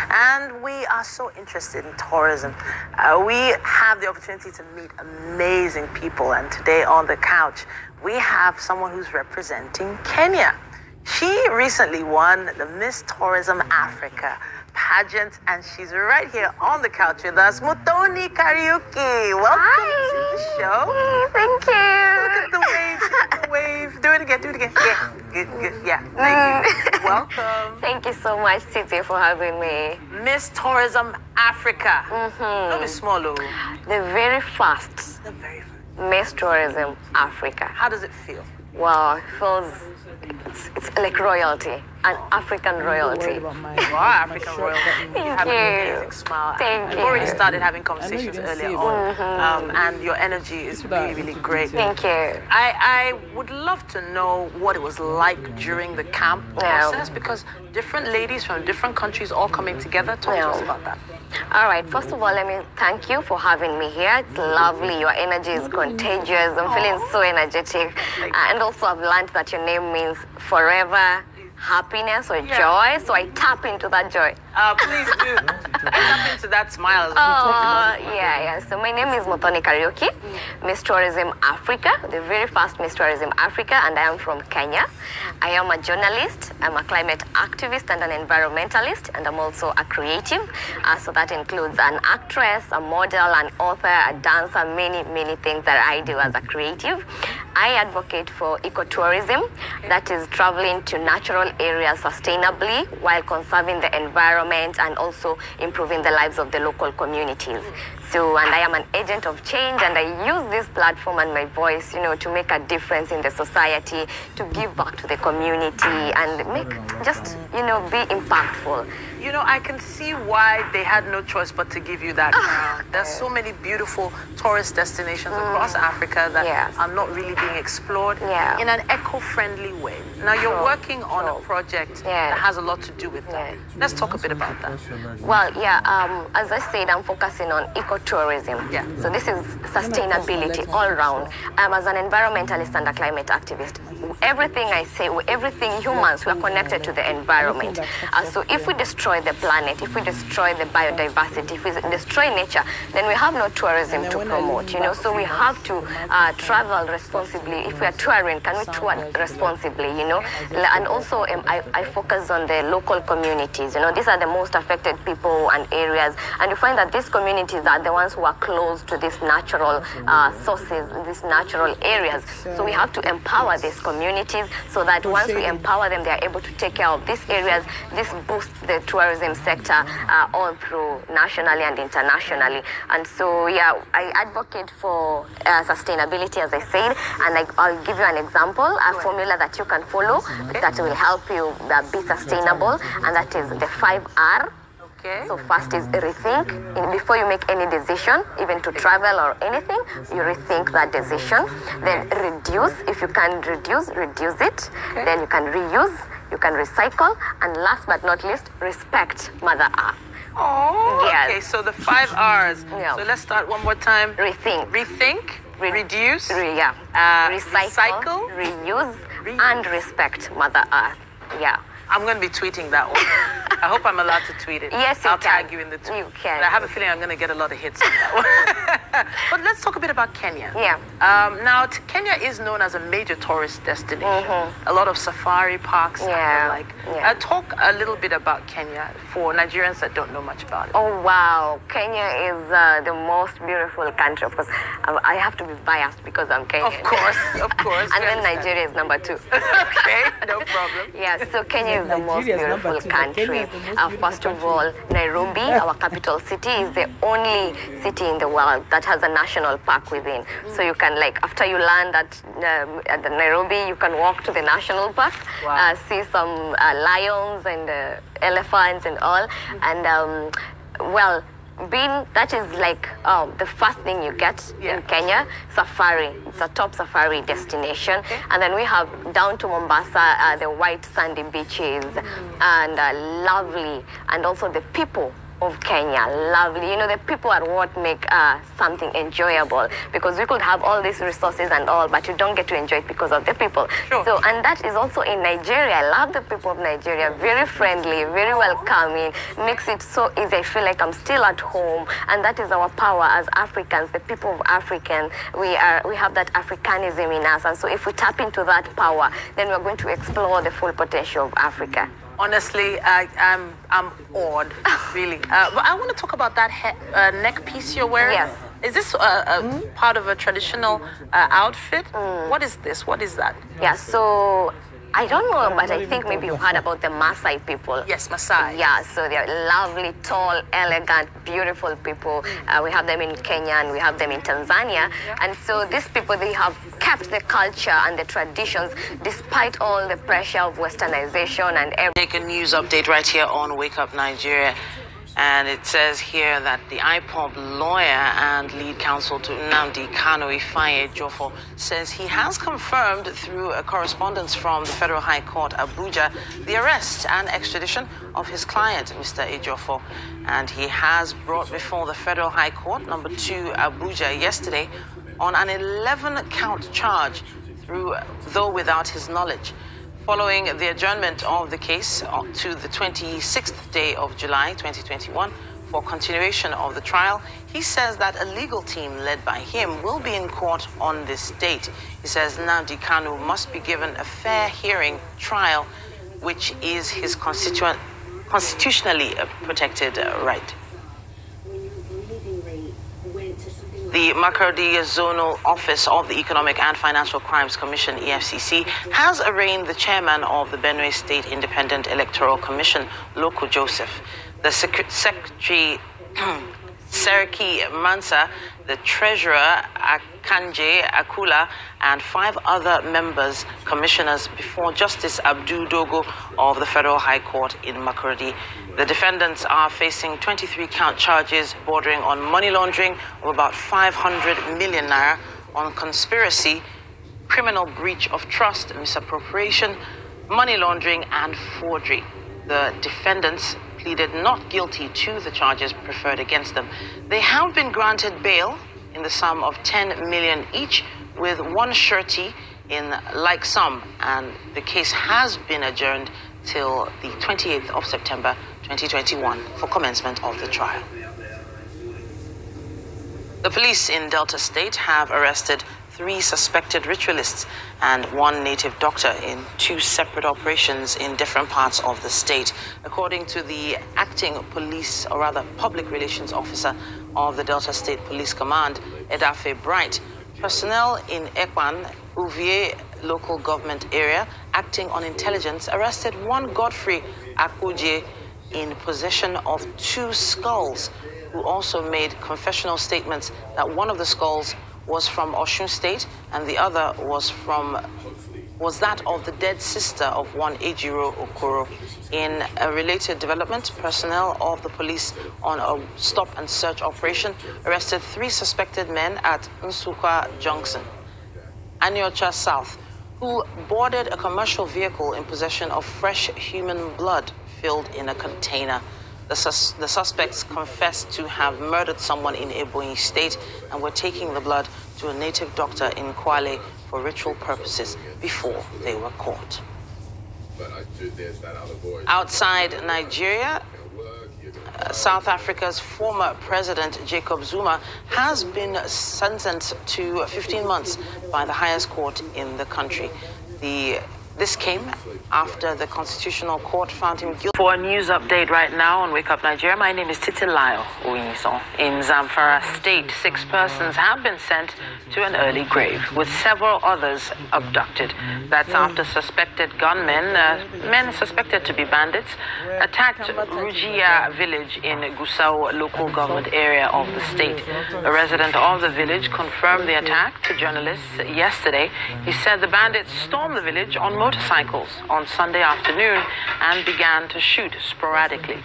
And we are so interested in tourism. We have the opportunity to meet amazing people. And today on the couch, we have someone who's representing Kenya. She recently won the Miss Tourism Africa pageant, and she's right here on the couch with us. Muthoni Kariuki, welcome to the show. Thank you. Look at the wave, look at the wave. Do it again, do it again. Yeah, good. Yeah, thank you. Welcome. Thank you so much, Titi, for having me. Miss Tourism Africa. Don't be small, though. The very first The very first. Miss Tourism Africa. How does it feel? Wow, it feels, it's like royalty, an African royalty. You are African royalty. You have an amazing smile. Thank We've you. already started having conversations earlier on, and your energy is really, really great. Thank you. I would love to know what it was like during the camp process, because different ladies from different countries all coming together. Talk to us about that. All right, first of all, let me thank you for having me here. It's lovely. Your energy is contagious. I'm feeling so energetic. And also, I've learned that your name means forever happiness or joy. So I tap into that joy. Please do. Tap into that smile. Yeah. So my name is Muthoni Kariuki, Miss Tourism Africa, the very first Miss Tourism Africa, and I am from Kenya. I am a journalist, I'm a climate activist and an environmentalist, and I'm also a creative. So that includes an actress, a model, an author, a dancer, many things that I do as a creative. I advocate for ecotourism, that is traveling to natural areas sustainably while conserving the environment and also improving the lives of the local communities. So, and I am an agent of change, and I use this platform and my voice, to make a difference in the society, to give back to the community and make, just, be impactful. I can see why they had no choice but to give you that crown. There's so many beautiful tourist destinations across Africa that are not really being explored in an eco-friendly way. Now, you're working on a project that has a lot to do with that. Let's talk a bit about that. Well, as I said, I'm focusing on ecotourism. So this is sustainability all around. As an environmentalist and a climate activist, everything I say, everything humans, we are connected to the environment. So if we destroy the planet, if we destroy the biodiversity, if we destroy nature, then we have no tourism to promote, So we have to travel responsibly. If we are touring, can we tour responsibly, And also I focus on the local communities, These are the most affected people and areas. And you find that these communities are the ones who are close to these natural sources, these natural areas. So we have to empower these communities so that once we empower them, they are able to take care of these areas. This boosts the tourism sector all through nationally and internationally. And so, I advocate for sustainability, as I said, and I'll give you an example, a formula that you can follow that will help you be sustainable, and that is the 5R. So first is rethink. Before you make any decision, even to travel or anything, you rethink that decision. Then reduce. If you can reduce it. Then you can reuse, you can recycle, and last but not least, respect Mother Earth. Okay, so the 5 R's. So let's start one more time. Rethink. Reduce. Recycle, reuse, and respect Mother Earth. I'm going to be tweeting that one. I hope I'm allowed to tweet it. Yes, you I'll can. tag you in the tweet. You can. But I have a feeling I'm going to get a lot of hits on that one. But let's talk a bit about Kenya. Now, Kenya is known as a major tourist destination. A lot of safari parks and the like. Talk a little bit about Kenya for Nigerians that don't know much about it. Oh, wow. Kenya is the most beautiful country. Of course, I have to be biased because I'm Kenyan. Of course. And then Nigeria is number 2. Okay, no problem. So Kenya is the most beautiful country. First of all, Nairobi, our capital city, is the only city in the world that has a national park within. So you can, after you land at the Nairobi, you can walk to the national park, see some lions and elephants and all. And, that is the first thing you get in Kenya. Safari, it's a top safari destination. And then we have down to Mombasa, the white sandy beaches and lovely, and also the people of Kenya. Lovely. You know, the people are what make something enjoyable, because we could have all these resources and all, but you don't get to enjoy it because of the people. Sure. So, and that is also in Nigeria. I love the people of Nigeria. Very friendly, very welcoming. Makes it so easy. I feel like I'm still at home, and that is our power as Africans, the people of African. We have that Africanism in us, and so if we tap into that power, then we're going to explore the full potential of Africa. Honestly, I'm awed, really. But I want to talk about that neck piece you're wearing. Yes. Is this part of a traditional outfit? What is this? What is that? Yeah, so I don't know, but I think maybe you heard about the Maasai people. Yes, Maasai. Yeah, so they're lovely, tall, elegant, beautiful people. We have them in Kenya and we have them in Tanzania. And so these people, they have kept the culture and the traditions despite all the pressure of westernization and everything. Take a news update right here on Wake Up Nigeria. And it says here that the IPOB lawyer and lead counsel to Nnamdi Kanu, Ifeanyi Ejiofor, says he has confirmed through a correspondence from the Federal High Court, Abuja, the arrest and extradition of his client, Mr. Ejiofor. And he has brought before the Federal High Court, number 2, Abuja, yesterday on an 11-count charge, though without his knowledge. Following the adjournment of the case to the 26th day of July 2021 for continuation of the trial, he says that a legal team led by him will be in court on this date. He says Nnamdi Kanu must be given a fair hearing trial, which is his constitutionally protected right. The Makurdi Zonal Office of the Economic and Financial Crimes Commission, EFCC, has arraigned the chairman of the Benue State Independent Electoral Commission, Loko Joseph, the secretary, Seriki Mansa, the treasurer, Akanje Akula, and 5 other members, commissioners, before Justice Abdul Dogo of the Federal High Court in Makurdi. The defendants are facing 23-count charges bordering on money laundering of about 500 million naira, on conspiracy, criminal breach of trust, misappropriation, money laundering, and forgery. The defendants pleaded not guilty to the charges preferred against them. They have been granted bail in the sum of 10 million each, with one surety in like sum, and the case has been adjourned till the 28th of September 2021 for commencement of the trial. The police in Delta State have arrested 3 suspected ritualists and 1 native doctor in 2 separate operations in different parts of the state. According to the acting police, or rather public relations officer of the Delta State Police Command, Edafe Bright, personnel in Ekwan, Uvie local government area, acting on intelligence, arrested 1 Godfrey Akuje in possession of 2 skulls, who also made confessional statements that one of the skulls was from Osun State and the other was that of the dead sister of one Ejiro Okoro. In a related development, personnel of the police on a stop and search operation arrested 3 suspected men at Nsukka Junction, Aniocha South, who boarded a commercial vehicle in possession of fresh human blood filled in a container. The suspects confessed to have murdered someone in Ebonyi State and were taking the blood to a native doctor in Kwale for ritual purposes before they were caught. Outside Nigeria, South Africa's former president, Jacob Zuma, has been sentenced to 15 months by the highest court in the country. This came after the Constitutional Court found him guilty. For a news update right now on Wake Up Nigeria, my name is Titilayo Oyinsan. In Zamfara State, 6 persons have been sent to an early grave, with several others abducted. That's after suspected gunmen, men suspected to be bandits, attacked Rujia village in Gusau local government area of the state. A resident of the village confirmed the attack to journalists yesterday. He said the bandits stormed the village on motorcycles on Sunday afternoon and began to shoot sporadically.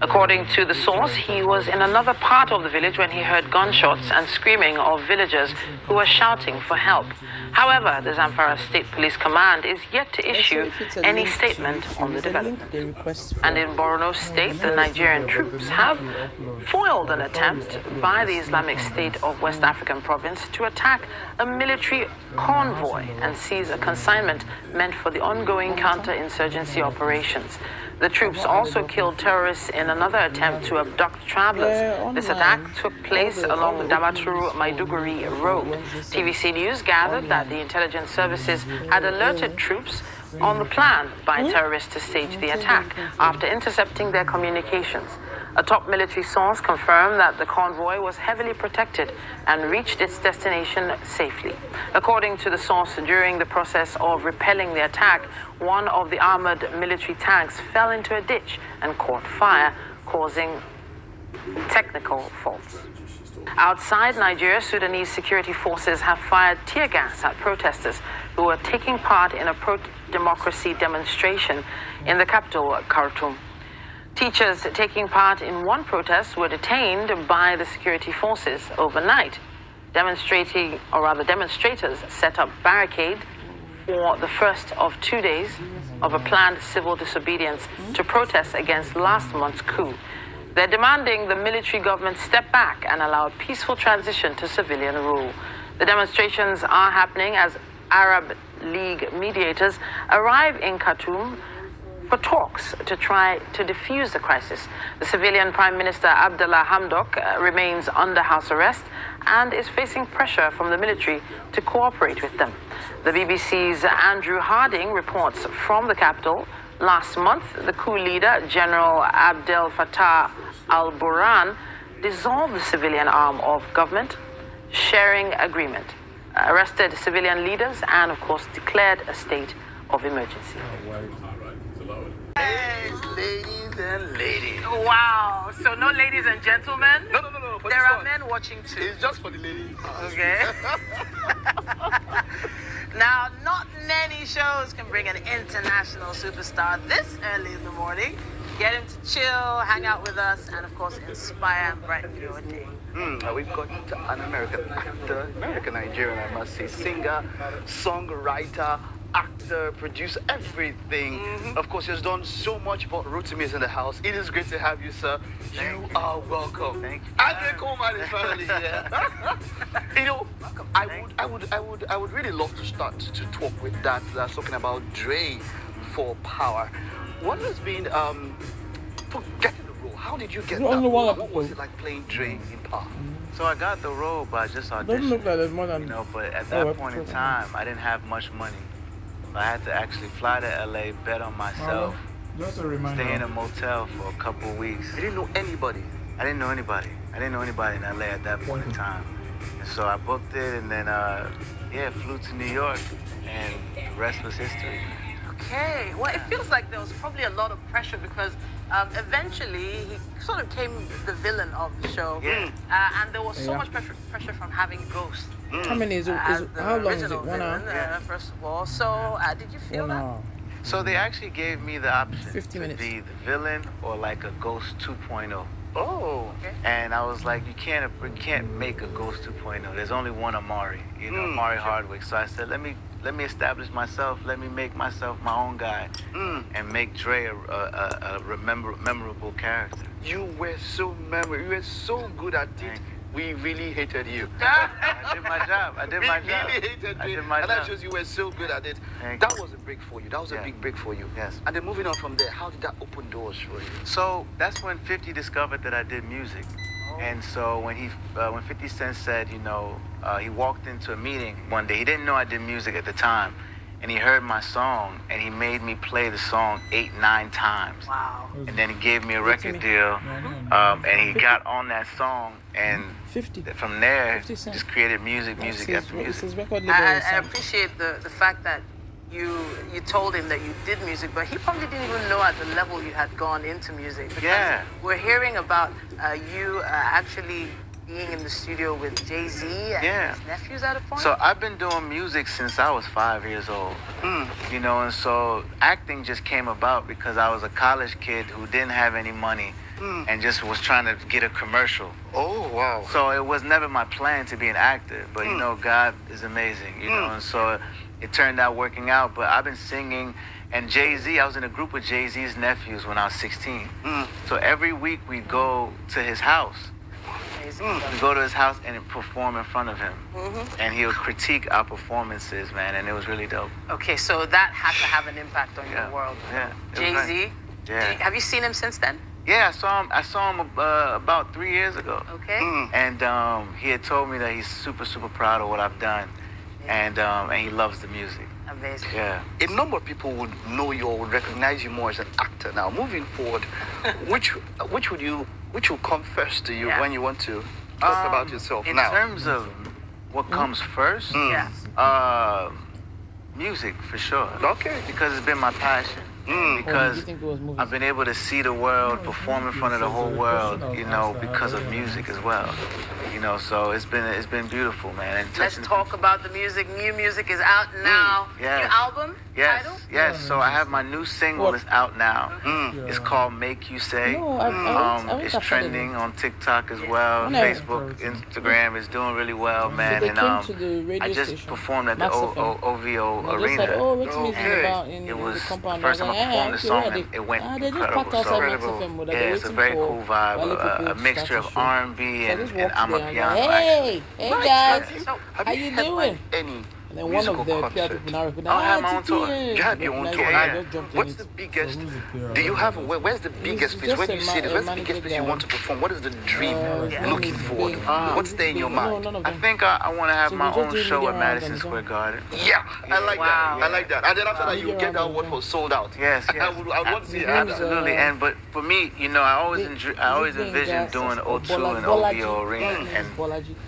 According to the source, he was in another part of the village when he heard gunshots and screaming of villagers who were shouting for help. However, the Zamfara State Police Command is yet to issue any statement on the development. And in Borno State, the Nigerian troops have foiled an attempt by the Islamic State of West African province to attack a military convoy and seize a consignment meant for the ongoing counter-insurgency operations. The troops also killed terrorists in another attempt to abduct travelers. This attack took place along the Damaturu-Maiduguri road. TVC News gathered that the intelligence services had alerted troops on the plan by terrorists to stage the attack after intercepting their communications. A top military source confirmed that the convoy was heavily protected and reached its destination safely. According to the source, during the process of repelling the attack, one of the armored military tanks fell into a ditch and caught fire, causing technical faults. Outside Nigeria, Sudanese security forces have fired tear gas at protesters who were taking part in a pro-democracy demonstration in the capital, Khartoum. Teachers taking part in one protest were detained by the security forces overnight. Demonstrators set up barricades for the first of 2 days of a planned civil disobedience to protest against last month's coup. They're demanding the military government step back and allow a peaceful transition to civilian rule. The demonstrations are happening as Arab League mediators arrive in Khartoum for talks to try to defuse the crisis. The civilian Prime Minister Abdallah Hamdok remains under house arrest and is facing pressure from the military to cooperate with them. The BBC's Andrew Harding reports from the capital. Last month, the coup leader, General Abdel Fattah al-Burhan, dissolved the civilian arm of government, sharing agreement, arrested civilian leaders, and of course declared a state of emergency. Hey, ladies and ladies. Wow, so no ladies and gentlemen? No. There are men watching too. It's just for the ladies. Okay. Now, not many shows can bring an international superstar this early in the morning. Get him to chill, hang out with us, and of course, inspire and brighten your day. We've got an American actor, American Nigerian, I must say, singer, songwriter, actor, producer, everything. Of course, he has done so much, but Rotimi is in the house. It is great to have you, sir. You are welcome. Thank you. Andre Coleman is finally here. You know, I would really love to start to talk with that. That's talking about Dre for Power. What has been for getting the role? How did you get that role? What was it like playing Dre in Power? So I got the role by just auditioning. Doesn't look like there's more than, you know, but at that point in time, I didn't have much money. I had to actually fly to LA, bet on myself, just a reminder. stay in a motel for a couple of weeks. You didn't know anybody? I didn't know anybody. I didn't know anybody in LA at that point in time. And so I booked it and then, flew to New York, and the rest was history. Okay, well, it feels like there was probably a lot of pressure because eventually he sort of became the villain of the show. Yeah. And there was so much pressure from having Ghost. How many is it? How long is it? 1 hour? First of all. So, did you feel 1 that? hour. So they actually gave me the option 50 to minutes. be the villain or like a Ghost 2.0. Oh. Okay. And I was like, you can't make a Ghost 2.0. There's only one Amari, you know, Amari Hardwick. So I said, let me establish myself. Let me make myself my own guy, and make Dre a memorable character. You were so memorable. You were so good at it. Thank you. We really hated you. I did my job. I did my job. We really hated I you. did my And job. that shows you were so good at it. Thank That you. was a break for you. That was a Yeah. big break for you. Yes. And then moving on from there, how did that open doors for you? So that's when 50 discovered that I did music. And so when 50 Cent said, you know, he walked into a meeting one day. He didn't know I did music at the time. And he heard my song, and he made me play the song 8, 9 times. Wow. And then he gave me a record deal, and he got on that song, and 50. from there, 50 Cent. just created music after music. His record label I is Sam. appreciate the fact that you told him that you did music, but he probably didn't even know at the level you had gone into music. Because Yeah. we're hearing about you actually being in the studio with Jay-Z and Yeah. his nephews at a point? So I've been doing music since I was 5 years old. You know, and so acting just came about because I was a college kid who didn't have any money and just was trying to get a commercial. Oh, wow. So it was never my plan to be an actor, but you know, God is amazing, you know, and so it turned out working out. But I've been singing, and Jay-Z, I was in a group with Jay-Z's nephews when I was 16. So every week we'd go to his house. We go to his house and perform in front of him. And he would critique our performances, man, and it was really dope. Okay, so that had to have an impact on your world. Yeah. it was Jay-Z, nice. Yeah. have you seen him since then? Yeah, I saw him about 3 years ago. Okay. And he had told me that he's super, super proud of what I've done. And he loves the music. Amazing. Yeah. A number of people would know you or would recognize you more as an actor. Now, moving forward, which will come first to you when you want to talk about yourself in now? In terms of what comes first, music for sure. Okay. Because it's been my passion. Because I've been able to see the world, perform in front of the whole world, you know, because of music as well. You know, so it's been beautiful, man. And Let's talk about the music. New music is out now. Yes. New album? Yes, Title? yes. So I have my new single that's out now. It's called Make You Say. It's trending on TikTok as well. Facebook, Instagram is doing really well, man. And I just performed at the OVO Arena. It was the first time I performed the song and it went incredible. So yeah, it's a very cool vibe, a mixture of R&B and amapiano. Hey guys, So, have how you you headlined doing? any And then one of musical the concert? people now record. I have my own tour. You had your own tour. What's the biggest? Do you have? Where's the biggest place? Where do you see this? Where's the biggest place you want to perform? What is the dream looking forward? What's there in your mind? I think I want to have my own show at Madison Square Garden. Yeah, I like Wow. that. I like that. And then after that, you get that word for sold out. Yes, yes. I would want to see that. Absolutely. And but for me, you know, I always envisioned doing O2 and OVO Arena, and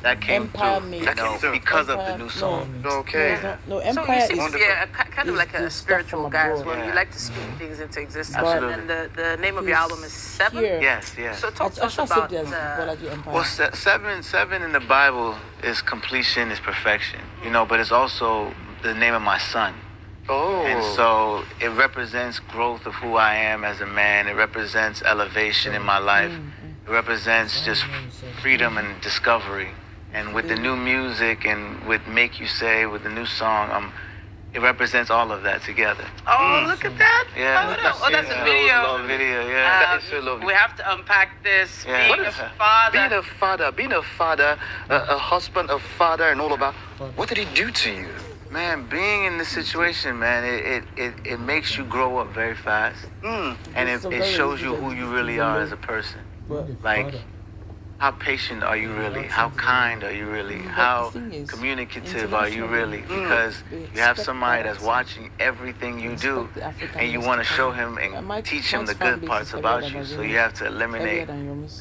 that came through, you know, because of the new song. Okay. No, So Empire you seem to be kind of is like a this stuff spiritual from guy as abroad. well. You like to speak things into existence. Absolutely. And the name of your album is Seven? Here. Yes, yes. So talk to us I about suggest Bolaji Empire. Well, seven in the Bible is completion, is perfection, you know, but it's also the name of my son. Oh. And so it represents growth of who I am as a man. It represents elevation in my life. It represents just freedom and discovery. And with the new music and with Make You Say, with the new song, it represents all of that together. Oh, look at that. Yeah. Oh, that's a video. Love video, yeah. That is so lovely. We have to unpack this. Yeah. Being What a is father. Being a father, a husband, a father, and all of that. What did he do to you? Man, being in this situation, man, it makes you grow up very fast. And it shows you who you really are as a person. Like, how patient are you really? How kind are you really? How communicative are you really? Because you have somebody that's watching everything you do, and you want to show him and teach him the good parts about you. So you have to eliminate the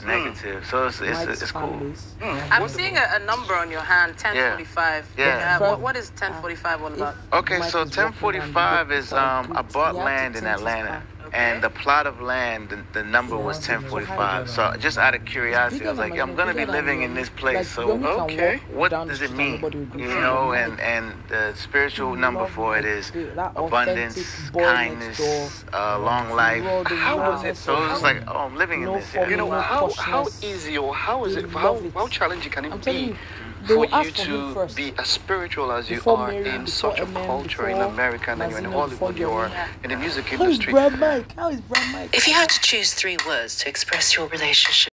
negative. So it's cool. I'm seeing a number on your hand, 1045. Yeah. What is 1045 all about? Okay, so 1045 is I bought land in Atlanta. And the plot of land, the number was 1045. So just out of curiosity, I was like, I'm gonna be living in this place. So what does it mean? You know, and the spiritual number for it is abundance, kindness, long life. How was it? So it was like, oh, I'm living in this. You know, how easy or how is it? How challenging can it be for you to be as spiritual as you are in such a culture in America, and then you're in Hollywood, you're in the music industry? How is Brad Mike? If you had to choose 3 words to express your relationship